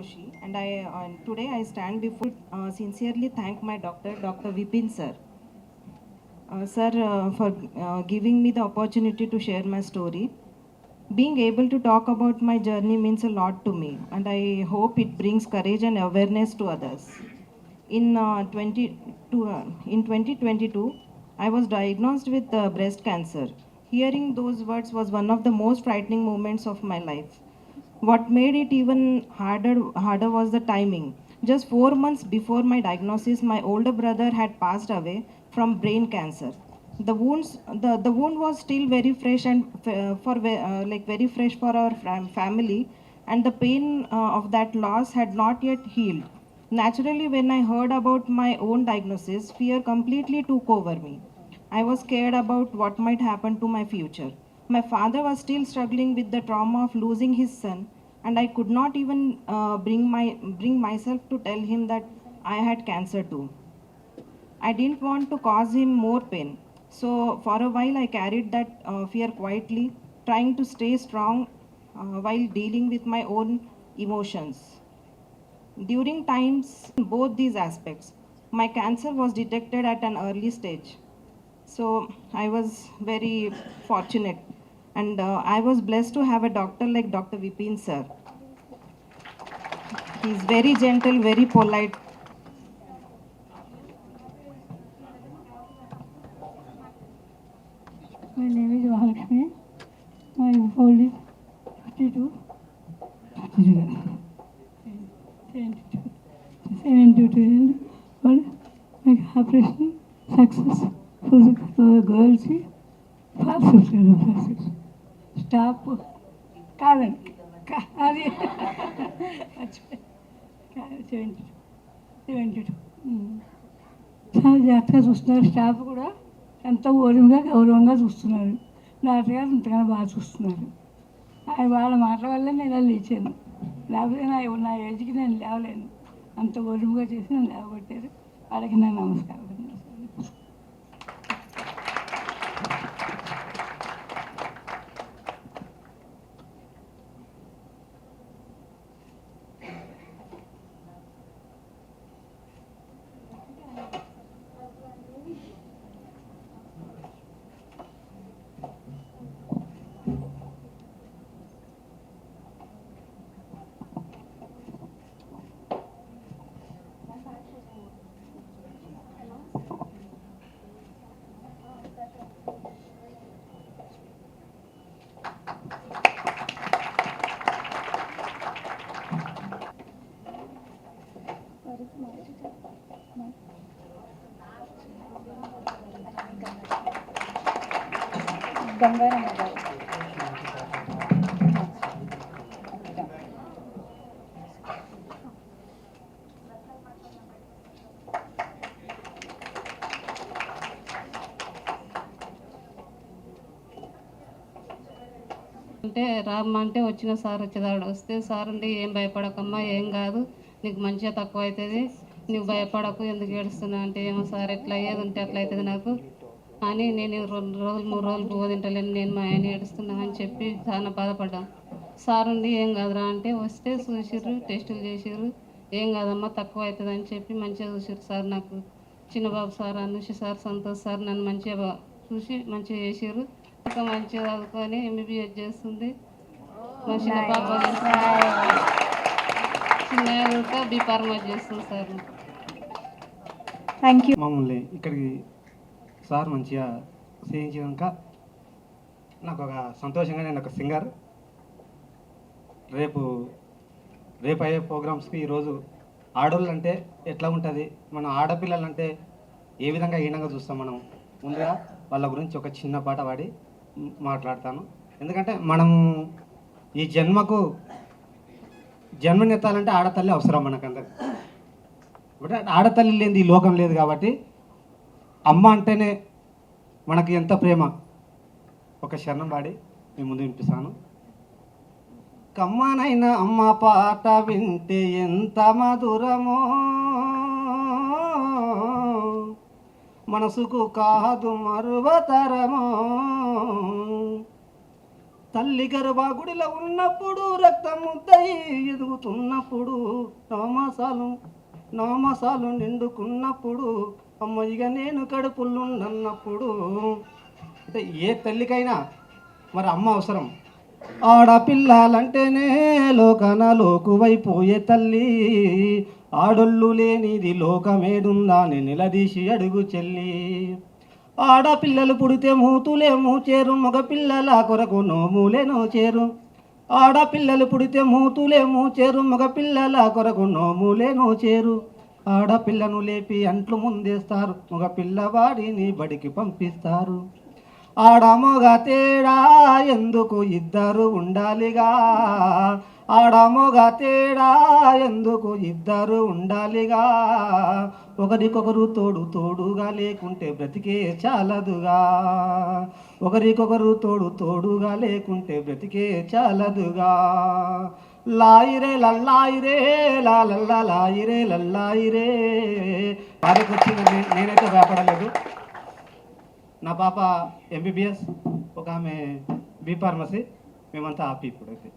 Joshi, and today I stand before sincerely thank my doctor, Dr. Vipin sir, for giving me the opportunity to share my story. Being able to talk about my journey means a lot to me, and I hope it brings courage and awareness to others. In 2022, I was diagnosed with breast cancer. Hearing those words was one of the most frightening moments of my life. What made it even harder was the timing. Just 4 months before my diagnosis, my older brother had passed away from brain cancer. The wound was still very fresh and like very fresh for our family, and the pain of that loss had not yet healed. Naturally, when I heard about my own diagnosis, fear completely took over me. I was scared about what might happen to my future. My father was still struggling with the trauma of losing his son, and I could not even bring myself to tell him that I had cancer too. I didn't want to cause him more pain. So, for a while, I carried that fear quietly, trying to stay strong while dealing with my own emotions. During times, both these aspects, my cancer was detected at an early stage. So, I was very fortunate. And I was blessed to have a doctor like Dr. Vipin sir. He's very gentle, very polite. My name is Mahalakshmi. My age is 52. 72 years old. My operation success for the girls. False stop కాదండి అది 72 చాలా జాగ్రత్తగా చూస్తున్నారు. Staff కూడా ఎంతో ఓర్యంగా గౌరవంగా చూస్తున్నారు. Doctor గారు ఇంతగానో బాగా చూస్తున్నారు. వాళ్ళ మాటల వల్లే నేను ఇలా లేచాను. లేకపోతే నా ఏజ్కి నేను లేవలేను. అంత ఓర్యంగా చేసి నేను లేవగొట్టారు. వాళ్ళకి నా నమస్కారం. గంగారమ్మ గారు. అంటే రామ్మ అంటే వచ్చిన సార్ వచ్చేదాడు. వస్తే సార్ ఉండి ఏం భయపడకమ్మా, ఏం కాదు, నీకు మంచిగా తక్కువ అవుతుంది, నువ్వు భయపడకు, ఎందుకు ఏడుస్తున్నావు అంటే, ఏమో సార్ ఎట్లా ఏది ఉంటే అట్లా అవుతుంది నాకు అని నేను 2 రోజులు 3 రోజులు బోధింటలేను, నేను మా ఆయన ఏడుస్తున్నాను అని చెప్పి చాలా బాధపడ్డాం. సార్ ఉండి ఏం కాదురా అంటే వస్తే చూసిర్రు, టెస్టులు చేసిర్రు, ఏం కాదమ్మా తక్కువ అవుతుంది అని చెప్పి మంచిగా చూసిర్రు సార్. నాకు Chinnababu sir, Anusha sir, Santosh sir నన్ను మంచిగా చూసి మంచిగా చేసిర్రు. ఇంకా మంచిగా చదువుకొని ఎంబీబీఎస్ చేస్తుంది. మా చిన్న పాప చిన్న బీ ఫార్మసీ చేస్తుంది సార్. Thank you. మమ్మల్ని ఇక్కడికి సార్ మంచిగా చేయించాక నాకు ఒక సంతోషంగా, నేను ఒక సింగర్. రేపు అయ్యే ప్రోగ్రామ్స్కి ఈరోజు ఆడోళ్ళు అంటే ఎట్లా ఉంటుంది, మన ఆడపిల్లలంటే ఏ విధంగా హీనంగా చూస్తాం మనం. ముందుగా వాళ్ళ గురించి ఒక చిన్న పాట పాడి మాట్లాడతాను. ఎందుకంటే మనం ఈ జన్మనెత్తాలంటే ఆడతల్లి అవసరం మనకందరికి. ఆడతల్లి లేనిది ఈ లోకం లేదు కాబట్టి అమ్మ అంటేనే మనకి ఎంత ప్రేమ. ఒక శరణం పాడి మీ ముందు వినిపిస్తాను. కమ్మనైన అమ్మ పాట వింటే ఎంత మధురమో, మనసుకు కాదు మరువతరమో. తల్లి గర్భాగుడిలో ఉన్నప్పుడు రక్తం ముద్దయి ఎదుగుతున్నప్పుడు నవమాసాలు నిండుకున్నప్పుడు అమ్మయ్యగా నేను కడుపులున్నప్పుడు అంటే ఏ తల్లికైనా మరి అమ్మ అవసరం. ఆడపిల్లలంటేనే లోకువైపోయే తల్లి, ఆడొళ్ళు లేనిది లోకమేడుందా అని నిలదీసి అడుగు చెల్లి. ఆడపిల్లలు పుడితే మూతులేమో చేరు, మగపిల్లల కొరకు నోములే నోచేరు. ఆడపిల్లలు పుడితే మూతులేమో చేరు, మగపిల్లల కొరకు నోములే నోచేరు. ఆడపిల్లను లేపి అంట్లు ముందేస్తారు, మగపిల్లవాడిని బడికి పంపిస్తారు. ఆడమొగ తేడా ఎందుకు ఇద్దరు ఉండాలిగా, ఆడమొగ తేడా ఎందుకు ఇద్దరు ఉండాలిగా. ఒకరికొకరు తోడుగా లేకుంటే బ్రతికే చాలదుగా, ఒకరికొకరు తోడుగా లేకుంటే బ్రతికే చాలదుగా. లాయిరే లల్లాయిరే లాయిరే లల్లాయిరే. వారికి వచ్చింది నేనైతే భయపడలేదు. నా పాప ఎంబీబీఎస్, ఒక ఆమె బీ ఫార్మసీ, మేమంతా హ్యాపీ ఇప్పుడైతే.